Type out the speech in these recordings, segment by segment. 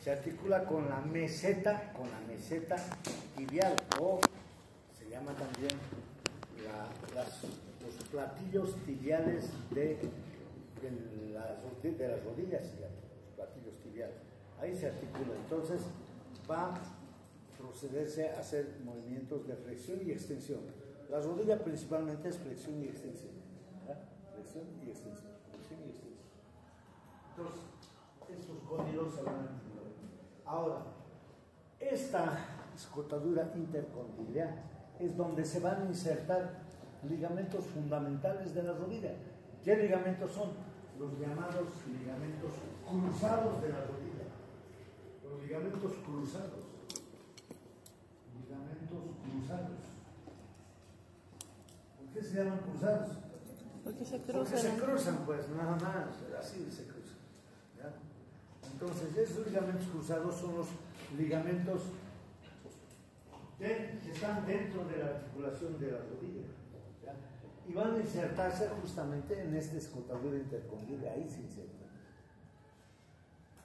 se articula con la meseta tibial, o se llama también los platillos tibiales de las rodillas, los platillos tibiales. Ahí se articula, entonces va a procederse a hacer movimientos de flexión y extensión. La rodilla principalmente es flexión y extensión. Flexión y extensión. Flexión y extensión. Entonces, estos cóndilos se van a articular. Ahora, esta escotadura intercondiliar es donde se van a insertar ligamentos fundamentales de la rodilla. ¿Qué ligamentos son? Los llamados ligamentos cruzados de la rodilla. Los ligamentos cruzados. Ligamentos cruzados. ¿Por qué se llaman cruzados? Porque se cruzan. Porque se cruzan, pues, nada más, así se cruzan. ¿Ya? Entonces, esos ligamentos cruzados son los ligamentos que están dentro de la articulación de la rodilla. ¿Ya? Y van a insertarse justamente en esta escotadura intercondiliar, ahí se insertan.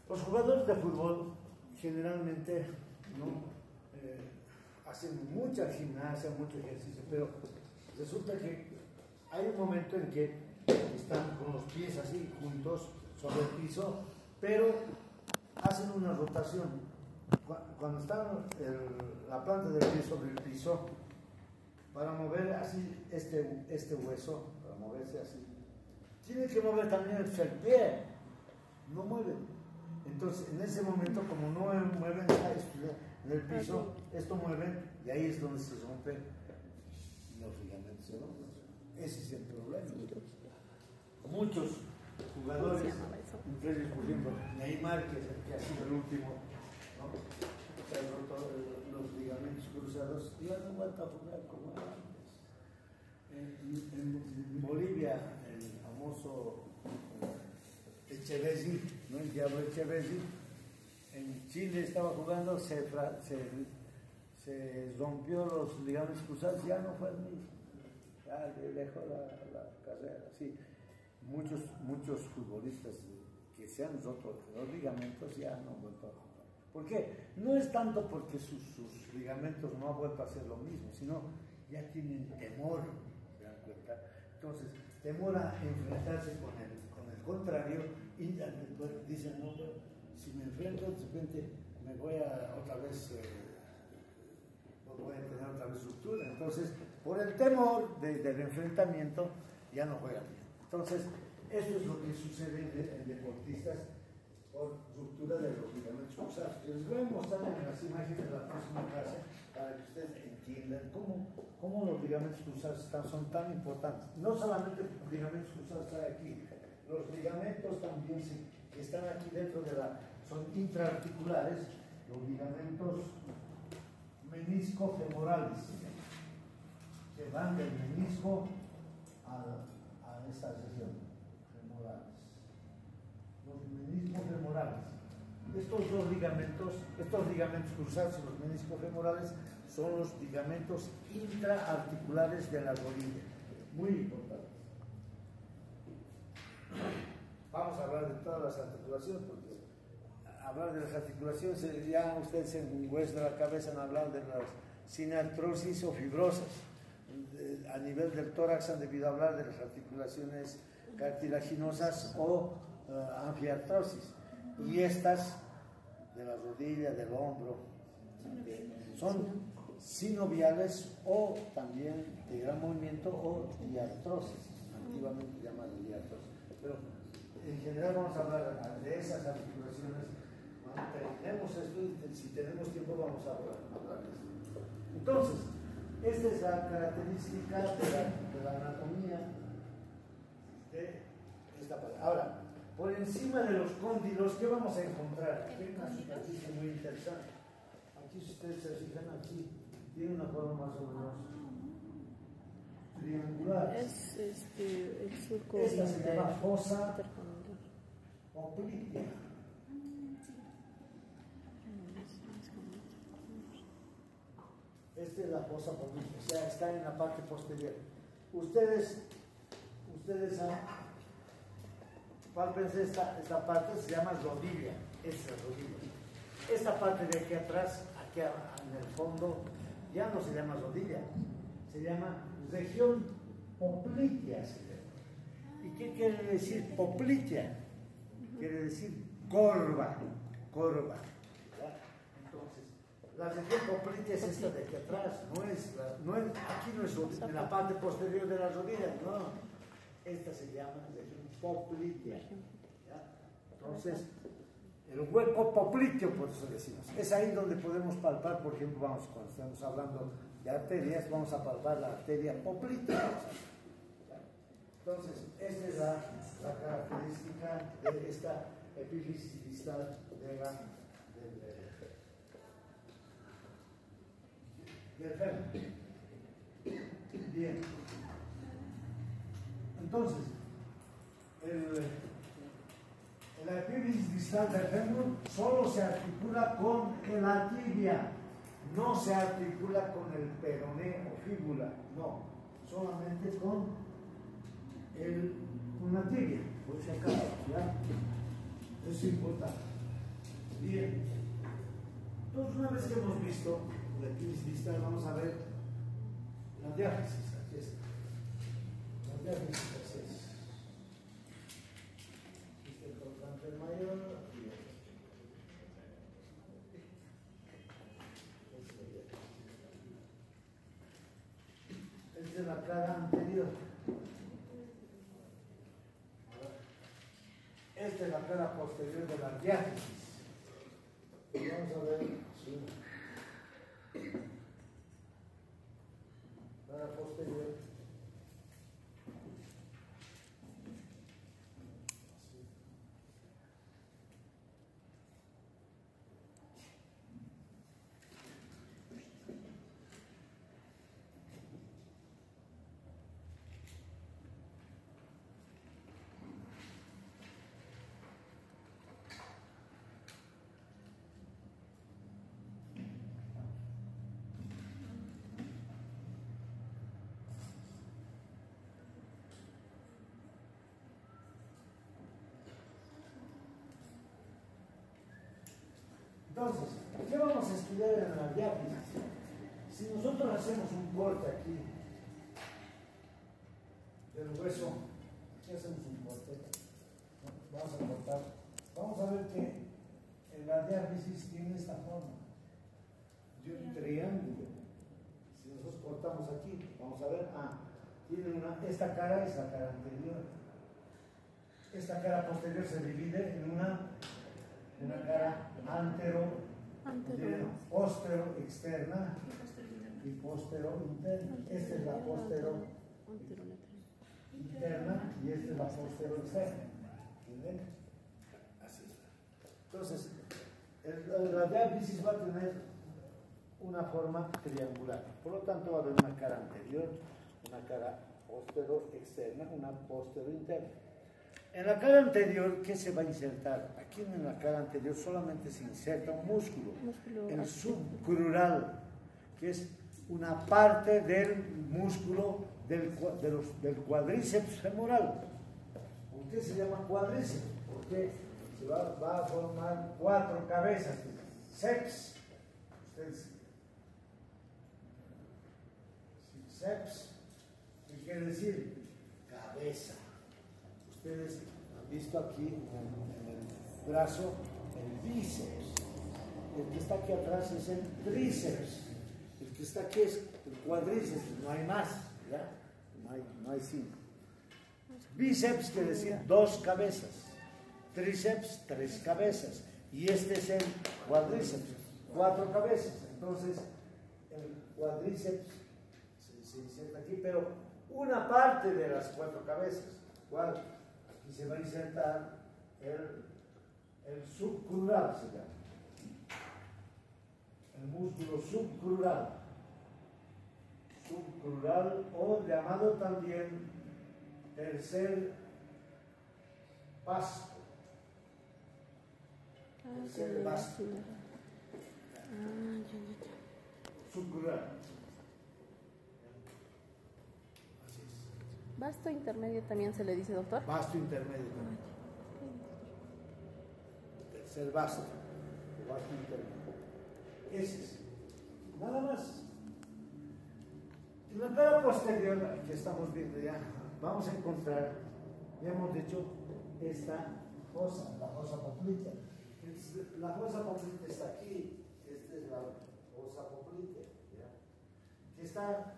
Los jugadores de fútbol generalmente hacen mucha gimnasia, mucho ejercicio, pero resulta que hay un momento en que están con los pies así juntos sobre el piso, pero hacen una rotación. Cuando está la planta del pie sobre el piso, para mover así este hueso, para moverse así, tiene que mover también el pie, no mueven. Entonces, en ese momento, como no mueven en el piso, esto mueven y ahí es donde se rompen los ligamentos. Ese es el problema. Muchos jugadores, entre ellos, por ejemplo, Neymar, que ha sido el último, ¿no? Se han roto los ligamentos cruzados y ya no vuelto a jugar como antes. En Bolivia, el famoso Echeverri, ¿no? El diablo Echeverri, en Chile estaba jugando, se rompió los ligamentos cruzados, ya no fue el mismo, ya dejó la carrera. Sí, muchos futbolistas que se han roto los ligamentos ya no han vuelto a jugar. ¿Por qué? No es tanto porque sus ligamentos no han vuelto a hacer lo mismo, sino ya tienen temor, ¿se dan cuenta? Entonces, temor a enfrentarse con el contrario y dicen, no, si me enfrento, de repente me voy a otra vez, voy a tener otra vez ruptura. Entonces, por el temor del enfrentamiento, ya no juegan bien. Entonces, esto es lo que sucede en deportistas por ruptura de los ligamentos cruzados. Les voy a mostrar en las imágenes de la próxima clase para que ustedes entiendan cómo los ligamentos cruzados son tan importantes. No solamente los ligamentos cruzados están aquí, los ligamentos también que están aquí dentro son intraarticulares, los ligamentos menisco-femorales, que van del menisco a esta región, femorales. Los menisco-femorales. Estos ligamentos cruzados y los menisco-femorales son los ligamentos intraarticulares de la rodilla, muy importantes. Vamos a hablar de todas las articulaciones, porque hablar de las articulaciones, ya ustedes en un hueso de la cabeza han hablado de las sinartrosis o fibrosas. A nivel del tórax han debido hablar de las articulaciones cartilaginosas o anfiartrosis. Y estas de la rodilla, del hombro, son sinoviales o también de gran movimiento o diartrosis, antiguamente llamada diartrosis. Pero en general vamos a hablar de esas articulaciones. Cuando terminemos esto, y si tenemos tiempo vamos a hablar de esto. Entonces, esta es la característica de la anatomía de esta parte. Ahora, por encima de los cóndilos, ¿qué vamos a encontrar? Aquí hay una superficie muy interesante. Aquí, si ustedes se fijan, aquí tiene una forma más o menos triangular. Es el surco. Esta se llama fosa obliqua. Esta es la fosa obliqua, o sea, está en la parte posterior. Ustedes pálpense esta parte, se llama rodilla. Esta rodilla. esta parte de aquí atrás, aquí en el fondo, ya no se llama rodilla, se llama región poplitea. ¿Y qué quiere decir poplitea? Quiere decir corva. Entonces, la región poplitea es esta de aquí atrás, aquí no es en la parte posterior de la rodilla, no. Esta se llama región poplitea. Entonces, el hueco popliteo, por eso decimos, es ahí donde podemos palpar, por ejemplo, cuando estamos hablando de arterias, vamos a palpar la arteria poplitea. Entonces, esta es la característica de esta epífisis distal del fémur. Bien. Entonces, la epífisis distal del fémur solo se articula con la tibia, no se articula con el peroné o fíbula, no, solamente con una tibia, por si acaso, ¿ya? Eso es importante. Bien. Entonces, una vez que hemos visto la epífisis distal, vamos a ver la diáfisis. Aquí está. La diáfisis así es. Este es el colgante mayor. Esta es la cara anterior. Esta es la cara posterior de la diáfisis. Vamos a ver. Sí. Cara posterior. Entonces, ¿qué vamos a estudiar en la diáfisis? Si nosotros hacemos un corte aquí del hueso, ¿qué hacemos un corte? Vamos a cortar. Vamos a ver que la diáfisis tiene esta forma de un triángulo. Si nosotros cortamos aquí, vamos a ver, tiene esta cara es la cara anterior. Esta cara posterior se divide en una cara postero externa y postero interna. Esta es la postero interna y esta es la postero externa. ¿Entienden? Así está. Entonces, la diáfisis va a tener una forma triangular. Por lo tanto, va a haber una cara anterior, una cara postero externa, una postero interna. En la cara anterior, ¿qué se va a insertar? Aquí en la cara anterior solamente se inserta un músculo, el subcrural, que es una parte del músculo del cuádriceps femoral. ¿Por qué se llama cuádriceps? Porque se va a formar 4 cabezas. Ceps. Ustedes. Ceps. ¿Qué quiere decir? Cabeza. Ustedes han visto aquí en el brazo el bíceps. El que está aquí atrás es el tríceps. El que está aquí es el cuádriceps. No hay más, ¿ya? No hay 5. Bíceps quiere decir 2 cabezas. Tríceps, 3 cabezas. Y este es el cuádriceps, 4 cabezas. Entonces, el cuádriceps se inserta aquí, pero una parte de las 4 cabezas. ¿Cuál? Aquí se va a insertar el subcrural, se llama. El músculo subcrural. Subcrural, o llamado también tercer vasto. Tercer vasto. Subcrural. Así es. ¿Vasto intermedio también se le dice, doctor? Vasto intermedio también. Tercer vasto. vasto interno. Ese es. Nada más. En la cara posterior, que estamos viendo ya, vamos a encontrar, ya hemos dicho, esta fosa, la fosa poplítea. La fosa poplítea está aquí, esta es la fosa poplítea, ¿ya? Que está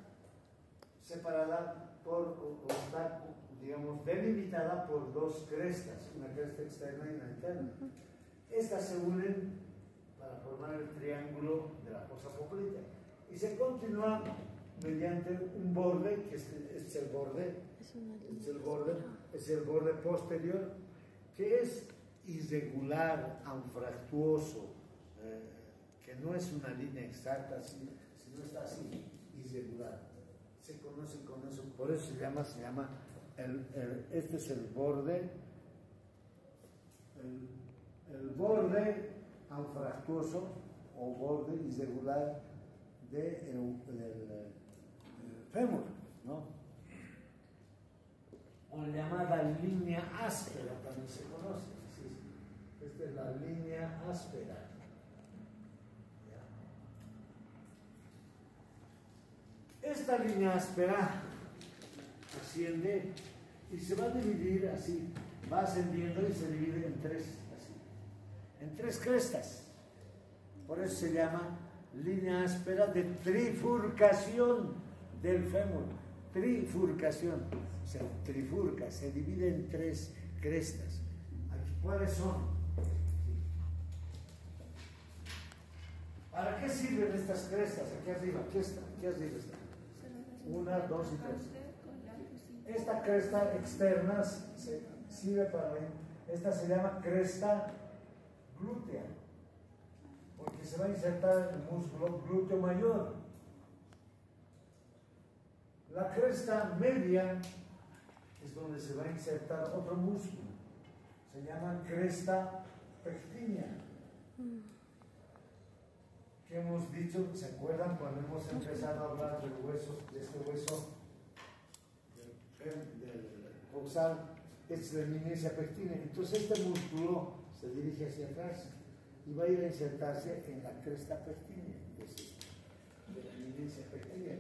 separada o está, digamos, delimitada por dos crestas, una cresta externa y una interna. Estas se unen para formar el triángulo de la fosa poplítea y se continúa mediante un borde, que es el borde posterior, que es irregular, anfractuoso, que no es una línea exacta, sino está así, irregular. Se conoce con eso, por eso se llama este es el borde anfractuoso o borde irregular del fémur, ¿no? O llamada línea áspera también se conoce. ¿Sí? Esta es la línea áspera. ¿Ya? Esta línea áspera asciende y se va a dividir así, va ascendiendo y se divide en tres, así, en tres crestas. Por eso se llama línea áspera de trifurcación del fémur. Trifurcación, se trifurca, se divide en tres crestas. Aquí, ¿cuáles son? ¿Para qué sirven estas crestas? Aquí arriba, aquí arriba está. 1, 2 y 3. Esta cresta externa sirve para mí. Esta se llama cresta glútea, porque se va a insertar el músculo glúteo mayor. La cresta media es donde se va a insertar otro músculo. Se llama cresta pectínea. ¿Qué hemos dicho? ¿Se acuerdan cuando hemos empezado a hablar del hueso, de este hueso del coxal? Es la eminencia pectínea. Entonces este músculo se dirige hacia atrás y va a ir a insertarse en la cresta pectínea, de la eminencia pectínea.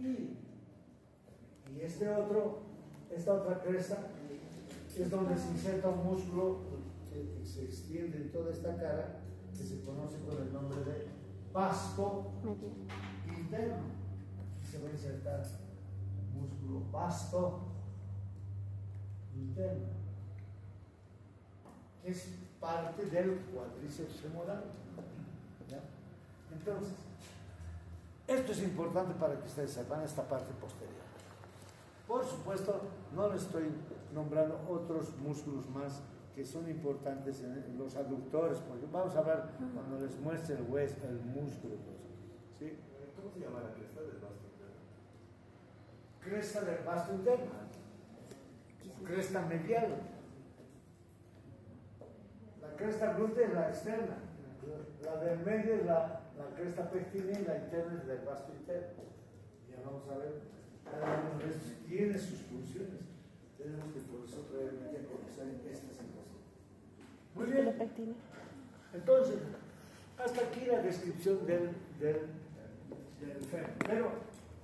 Y esta otra cresta es donde se inserta un músculo que se extiende en toda esta cara, que se conoce con el nombre de vasto interno. Aquí se va a insertar músculo vasto interno, que es parte del cuádriceps femoral. ¿Ya? Entonces, esto es importante para que ustedes sepan esta parte posterior. Por supuesto, no les estoy nombrando otros músculos más que son importantes en los aductores, porque vamos a hablar cuando les muestre el hueso, el músculo. ¿Sí? ¿Cómo se llama la cresta del vasto interno? Cresta del vasto interno, cresta medial. La cresta glútea es la externa, la del medio es la cresta pectínea y la interna es del vasto interno. Ya vamos a ver, cada uno de estos tiene sus funciones. Tenemos que por eso previamente conocer estas cosas. Muy bien. Entonces, hasta aquí la descripción del fémur. Pero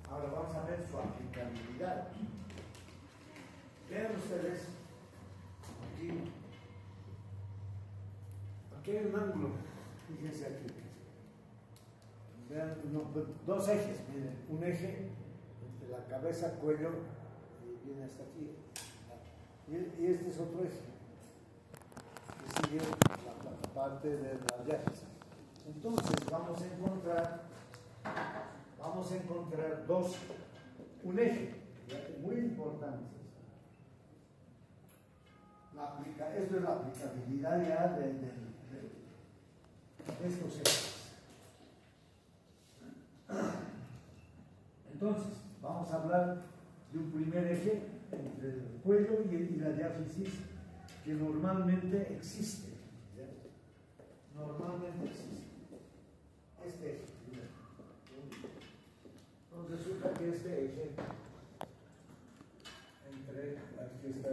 ahora vamos a ver su aplicabilidad. Vean ustedes, aquí hay un ángulo, fíjense aquí. Vean, dos ejes, miren, un eje entre la cabeza, cuello, y viene hasta aquí. Y este es otro eje, que sigue la parte de la diáfisa. Entonces vamos a encontrar un eje, muy importante. Esto es la aplicabilidad ya de estos ejes. Entonces, vamos a hablar de un primer eje entre el cuello y la diáfisis que normalmente existe. ¿Ya? Normalmente existe. Este eje. Entonces resulta que este eje entre aquí está,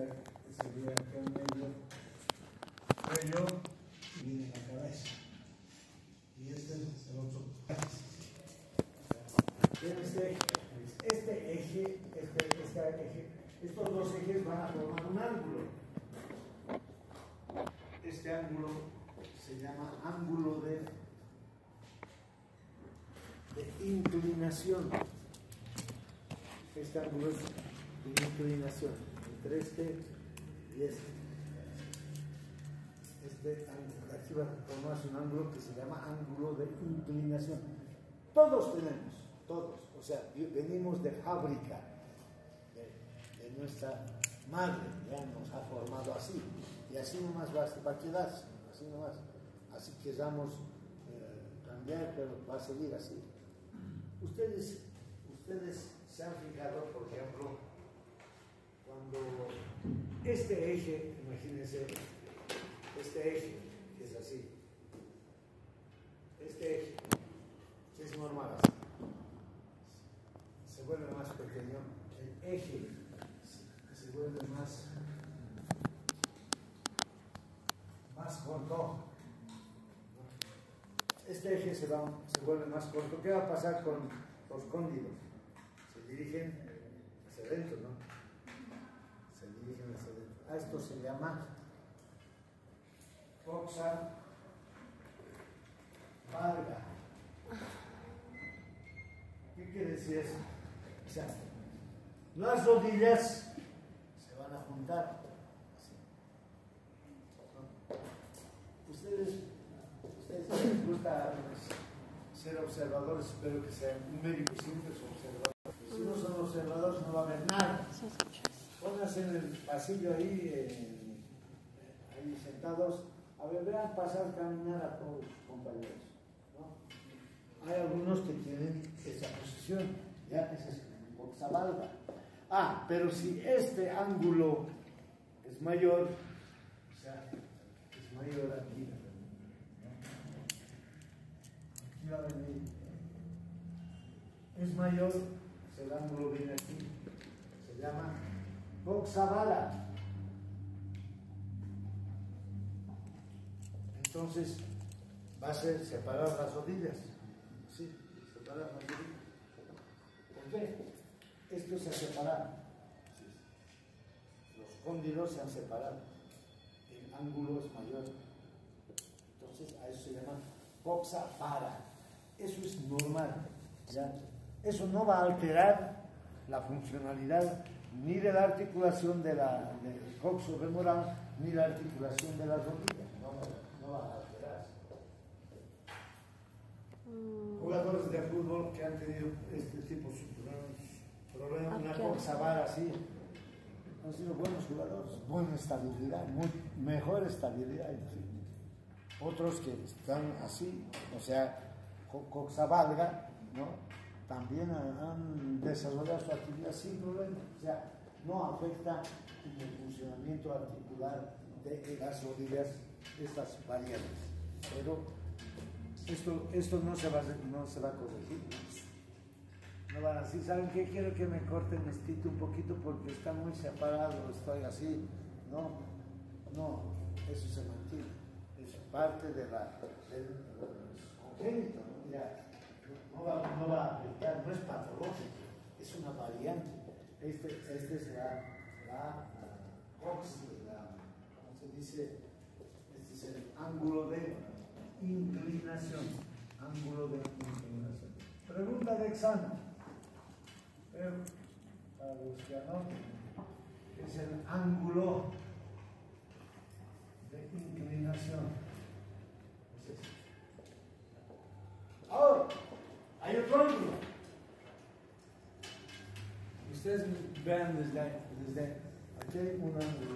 sería aquí en medio cuello y en la cabeza. Este eje, estos dos ejes van a formar un ángulo. Este ángulo se llama ángulo de inclinación. Este ángulo es de inclinación entre este y este. Este ángulo, aquí va a formarse un ángulo que se llama ángulo de inclinación. Todos tenemos, todos. O sea, venimos de fábrica, de nuestra madre, ya nos ha formado así. Y así nomás va a quedarse, así nomás. Así queramos cambiar, pero va a seguir así. Ustedes se han fijado, por ejemplo, cuando este eje, imagínense, este eje, que es así, este eje, es normal así, se vuelve más pequeño, el eje se vuelve más corto. Este eje se vuelve más corto. ¿Qué va a pasar con los cóndilos? Se dirigen hacia adentro, ¿no? Se dirigen hacia adentro. A esto se llama coxa valga. ¿Qué quiere decir eso? O sea, las rodillas se van a juntar. Ustedes les gusta ser observadores, espero que sean un médico siempre es observador. Si no son observadores no va a haber nada. Pónganse en el pasillo ahí sentados, a ver, vean pasar, caminar a todos sus compañeros, ¿no? Hay algunos que tienen esa posición, ya esa es boxa valga. Pero si este ángulo es mayor, o sea, es mayor aquí, va a venir, es mayor, el ángulo viene aquí, se llama boxa valga. Entonces va a ser separar las rodillas, sí, separar las rodillas. ¿Por qué? Esto se ha separado, los cóndilos se han separado, el ángulo es mayor, entonces a eso se llama boxa valga. Eso es normal, ¿ya? Eso no va a alterar la funcionalidad ni de la articulación del coxo femoral ni la articulación de las rodillas, no va a alterar. Jugadores de fútbol que han tenido este tipo de problemas, una boxa valga así, han sido buenos jugadores, buena estabilidad, mejor estabilidad, en fin. Otros que están así, o sea, coxa valga, ¿no? También han desarrollado su actividad sin problema, o sea, no afecta en el funcionamiento articular de las rodillas estas variables. Pero esto no se va a corregir. No van a decir, ¿saben qué? Quiero que me corten este un poquito porque está muy separado, estoy así. No, eso se mantiene. Es parte del congénito, ¿no? Ya, no va a afectar, no es patológico, es una variante. Este es la cox, ¿cómo se dice? Este es el ángulo de inclinación. Ángulo de inclinación. Pregunta de examen. Para los que anoten, es el ángulo de inclinación. Ahora, hay otro ángulo. Ustedes vean desde aquí hay un ángulo.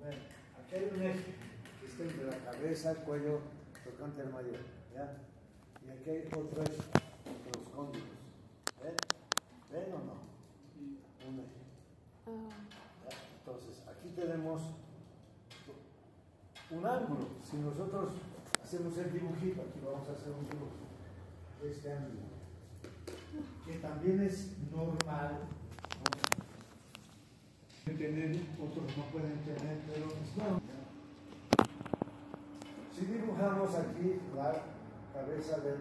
Ven, aquí hay un eje que está entre la cabeza, el cuello, tocante al mayor. ¿Ya? Y aquí hay otro eje, los cóndilos. ¿Ven o no? Un eje. ¿Ya? Entonces, aquí tenemos un ángulo. Si nosotros hacemos el dibujito, aquí vamos a hacer un dibujo de este ángulo, que también es normal, ¿no? Tener, otros no pueden tener, pero es normal. Si dibujamos aquí la cabeza del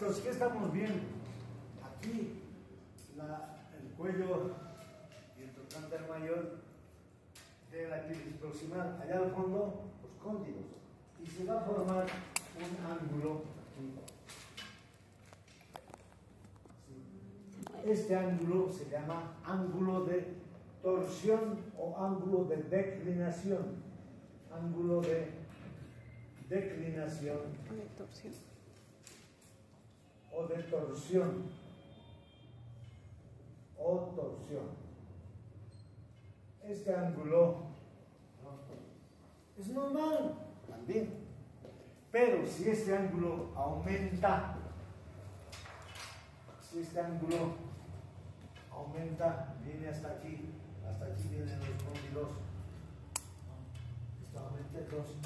Entonces, ¿qué estamos viendo? Aquí el cuello y el trocánter mayor de la quilis proximal, allá al fondo, los cóndilos. Y se va a formar un ángulo aquí. Este ángulo se llama ángulo de torsión o ángulo de declinación. Ángulo de declinación o de torsión o torsión. Este ángulo es normal también, pero si este ángulo aumenta, viene hasta aquí vienen los cóndilos, esto aumenta, entonces,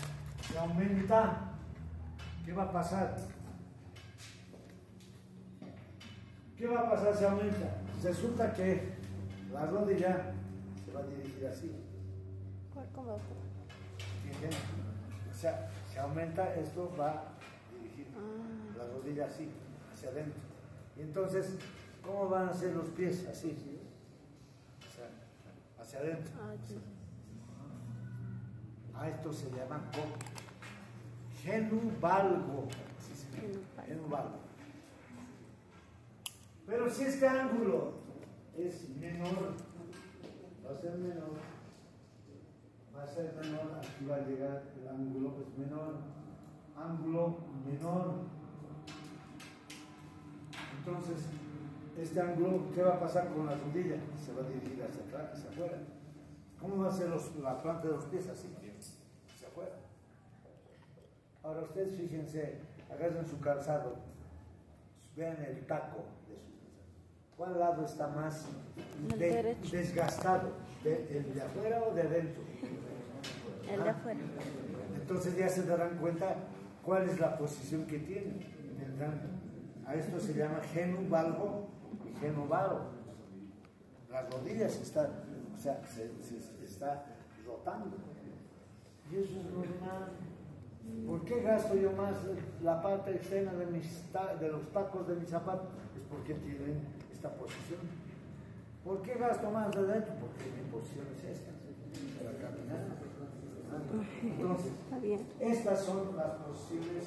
si aumenta, ¿qué va a pasar? ¿Qué va a pasar si aumenta? Resulta que la rodilla se va a dirigir así. ¿Entienden? O sea, si aumenta, esto va a dirigir la rodilla así, hacia adentro. Y entonces, ¿cómo van a ser los pies? Así, o sea, hacia adentro. A esto se llama genuvalgo. Genuvalgo. Pero si este ángulo es menor, va a ser menor, aquí va a llegar el ángulo es menor, ángulo menor. Entonces, este ángulo, ¿qué va a pasar con la rodilla? Se va a dirigir hacia atrás, hacia afuera. ¿Cómo va a ser la planta de los pies? Así, hacia afuera. Ahora ustedes fíjense, agarren su calzado, vean el taco de su calzado. ¿Cuál lado está más desgastado? ¿El de afuera o de adentro? El de afuera. Entonces ya se darán cuenta cuál es la posición que tiene. A esto se llama genuvalgo y genovaro. Las rodillas están, o sea, se está rotando. Y eso es normal. ¿Por qué gasto yo más la parte externa de los tacos de mis zapatos? Es porque tienen esta posición. ¿Por qué gasto más de dentro? Porque mi posición es esta, para caminar. Entonces, estas son las posiciones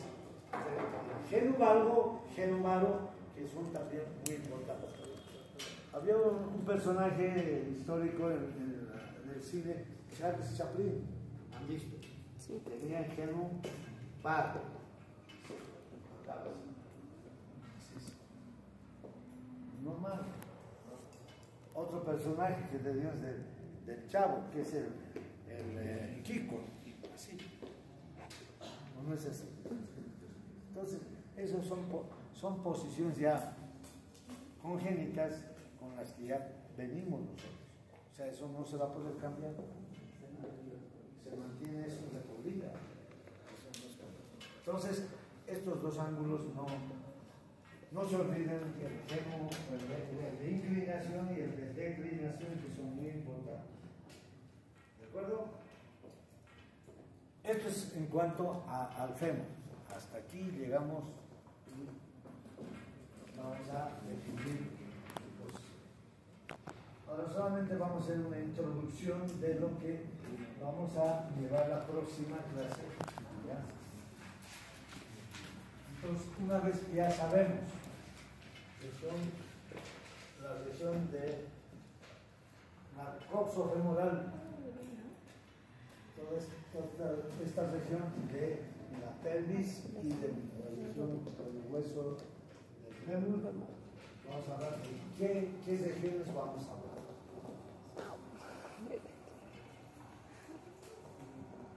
de genuvalgo, genumaro, que son también muy importantes. Había un personaje histórico en el cine, Charles Chaplin, ¿han visto? Sí. Tenía genumaro. Normal. Otro personaje que tenías del Chavo, que es el Kiko, así. No es así. Entonces, esas son posiciones ya congénitas con las que ya venimos nosotros. O sea, eso no se va a poder cambiar. Se mantiene eso de por vida. Entonces, estos dos ángulos no se olviden que el de inclinación y el de declinación, que son muy importantes. ¿De acuerdo? Esto es en cuanto al fémur. Hasta aquí llegamos y vamos a definir su posición. Ahora solamente vamos a hacer una introducción de lo que vamos a llevar a la próxima clase. ¿Ya? Entonces, una vez que ya sabemos que son la lesión de la coxofemoral, toda esta región de la pelvis y de la región del hueso del fémur, vamos a hablar de qué regiones vamos a hablar.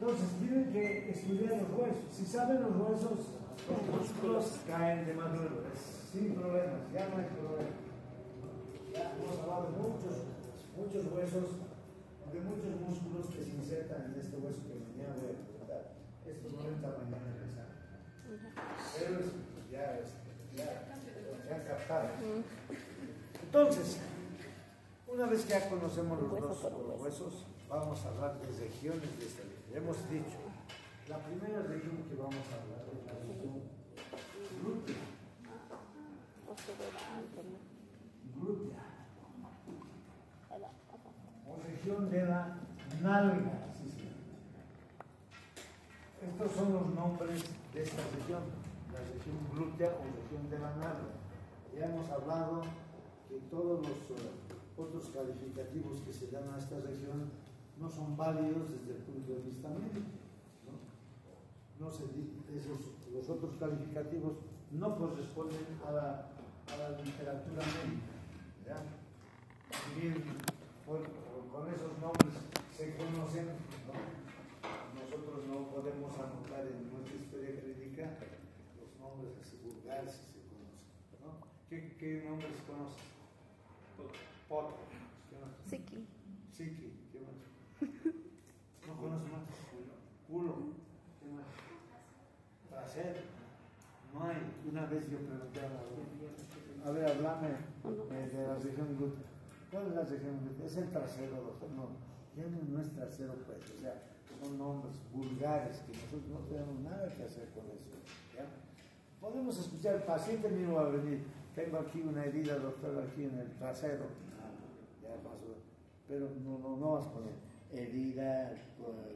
Entonces, tienen que estudiar los huesos. Si saben los huesos, los músculos caen de maduro, sin problemas, ya no hay problema. Ya hemos hablado de muchos huesos, de muchos músculos que se insertan en este hueso que mañana voy a presentar. Esto no entra mañana en el examen. Pero ya captado. Entonces, una vez que ya conocemos los dos huesos, vamos a hablar de regiones de esta región. Hemos dicho, la primera región que vamos a hablar es la región glútea. protuberante, ¿no? glútea o región de la nalga, así se llama. Estos son los nombres de esta región, la región glútea o región de la nalga. Ya hemos hablado que todos los otros calificativos que se dan a esta región no son válidos desde el punto de vista médico. Los otros calificativos no corresponden a la literatura médica. ¿Ya? Bien, con esos nombres se conocen, ¿no? Nosotros no podemos anotar en nuestra historia clínica los nombres así vulgares que se conocen, ¿no? ¿Qué nombres conoces? Poto. ¿Qué más? Psiqui. Psiqui. ¿Qué más? ¿No conoces más? Culo. ¿Qué más? Trasero. No hay. Una vez yo pregunté a ver, háblame de la región glútea. ¿Cuál es la región glútea? Es el trasero, doctor. No, ya no es trasero, pues. O sea, son nombres vulgares que nosotros no tenemos nada que hacer con eso. ¿Ya? Podemos escuchar, el paciente mismo va a venir. Tengo aquí una herida, doctor, aquí en el trasero. Ya pasó. Pero no vas a poner herida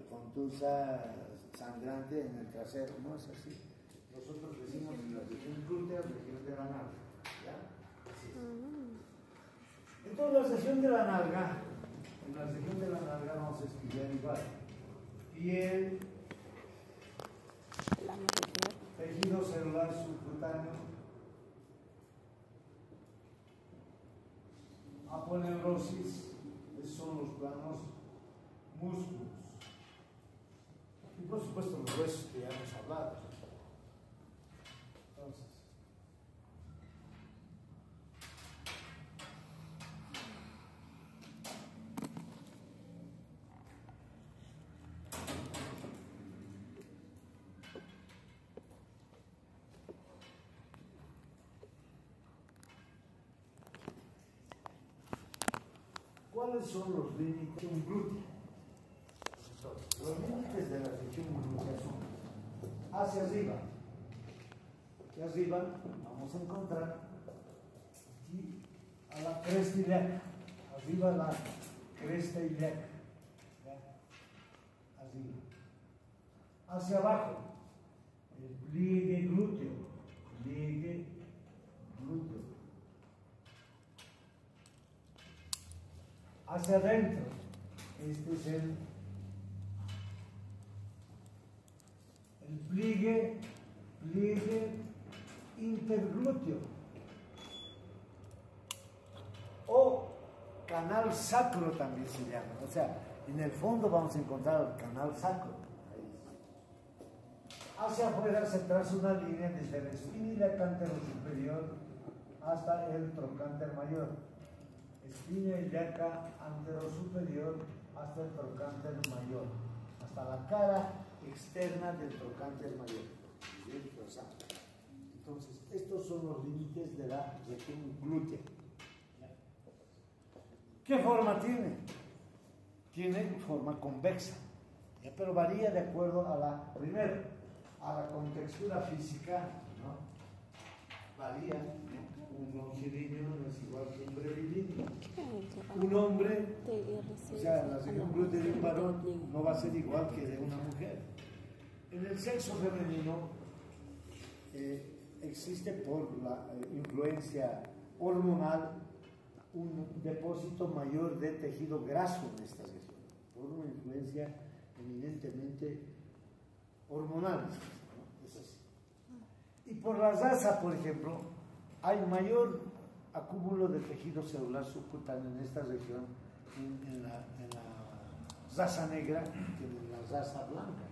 contusa, sangrante en el trasero. No es así. Nosotros decimos en la región glútea, región de la nalga. ¿Ya? Así es. Entonces, la región de la nalga, en la región de la nalga vamos a estudiar igual. Piel, tejido celular subcutáneo, aponeurosis, esos son los planos músculos. Y por supuesto los huesos que ya hemos hablado. Entonces, ¿cuáles son los límites de un glúteo? Los límites de la región glútea son hacia arriba. Hacia arriba vamos a encontrar aquí a la cresta ilíaca. Arriba la cresta ilíaca. Arriba. Hacia abajo, el pliegue glúteo. Pliegue glúteo. Hacia adentro, este es el pliegue interglúteo o canal sacro también se llama. O sea, en el fondo vamos a encontrar el canal sacro. Hacia afuera se traza una línea desde la espina ilíaca superior hasta el trocánter mayor. Espina ilíaca anterosuperior hasta el trocánter mayor, hasta la cara externa del trocánter mayor. Entonces, estos son los límites de la región glútea. ¿Qué forma tiene? Tiene forma convexa, pero varía de acuerdo a la contextura física, ¿no? Varía. Un longilíneo no es igual que un brevilíneo. Un hombre, o sea, la región glútea de un varón no va a ser igual que de una mujer. En el sexo femenino existe por la influencia hormonal un depósito mayor de tejido graso en esta región, por una influencia eminentemente hormonal, ¿no? Es así. Y por la raza, por ejemplo, hay mayor acúmulo de tejido celular subcutáneo en esta región, en la raza negra, que en la raza blanca.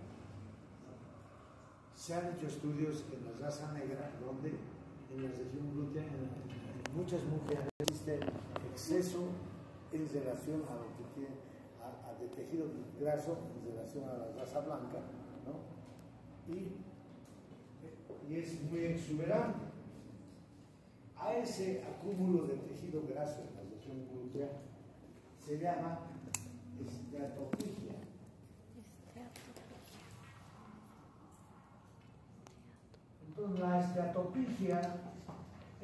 Se han hecho estudios en la raza negra, donde en la región glútea, en muchas mujeres, existe exceso en relación a lo que tiene, de tejido graso en relación a la raza blanca, ¿no? Y es muy exuberante. A ese acúmulo de tejido graso en la región glútea se llama esteatopigia. Entonces, la esteatopigia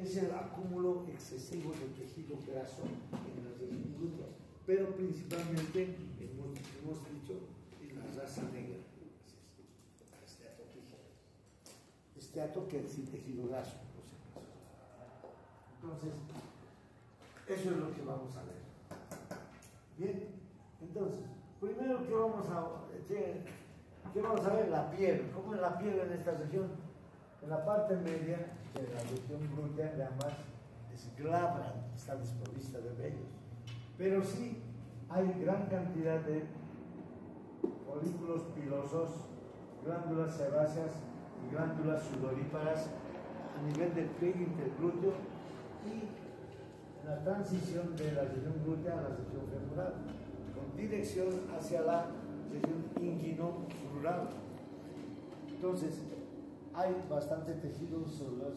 es el acúmulo excesivo de tejido graso en las regiones glúteas, pero principalmente, hemos dicho, en la raza negra, esteato que es sin tejido graso. Entonces, eso es lo que vamos a ver. Bien, entonces, primero que vamos a ver la piel. ¿Cómo es la piel en esta región? En la parte media de la región glútea de ambas es glabra, está desprovista de vellos. Pero sí hay gran cantidad de folículos pilosos, glándulas sebáceas y glándulas sudoríparas a nivel del pliegue interglúteo y en la transición de la región glútea a la región femoral, con dirección hacia la región inguinofrural. Entonces, hay bastante tejido sobre las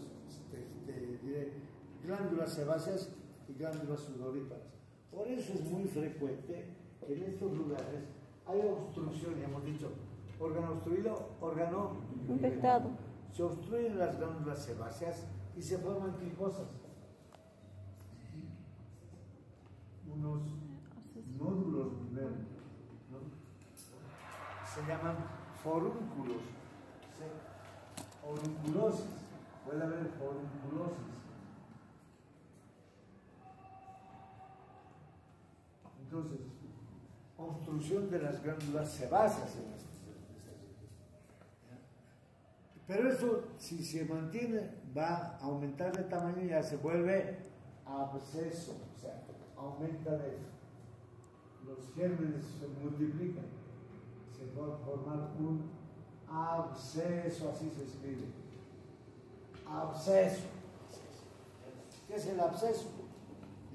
glándulas sebáceas y glándulas sudoríparas. Por eso es muy frecuente que en estos lugares hay obstrucción, ya hemos dicho, órgano obstruido, órgano infectado. Se obstruyen las glándulas sebáceas y se forman ¿qué cosas? Unos nódulos primero, ¿no? Se llaman forúnculos, orunculosis, puede haber forunculosis. Entonces, obstrucción de las glándulas sebáceas en esta región. Pero eso, si se mantiene, va a aumentar de tamaño y ya se vuelve absceso, o sea, aumenta de los gérmenes se multiplican, se va a formar un absceso, así se escribe. Absceso. ¿Qué es el absceso?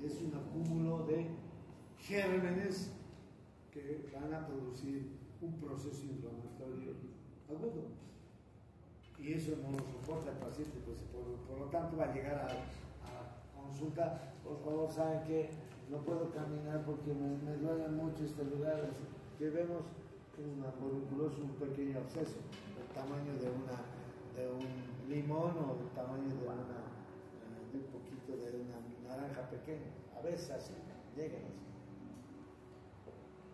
Es un acúmulo de gérmenes que van a producir un proceso inflamatorio agudo. Y eso no lo soporta el paciente, pues por lo tanto va a llegar a consulta. Por favor, saben que no puedo caminar porque me duele mucho este lugar. Que vemos una forunculosis, un pequeño absceso, del tamaño de un limón o del tamaño de un poquito de una naranja pequeña. A veces así, llegan así.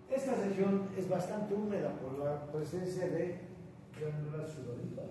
Esta región es bastante húmeda por la presencia de glándulas sudoríparas.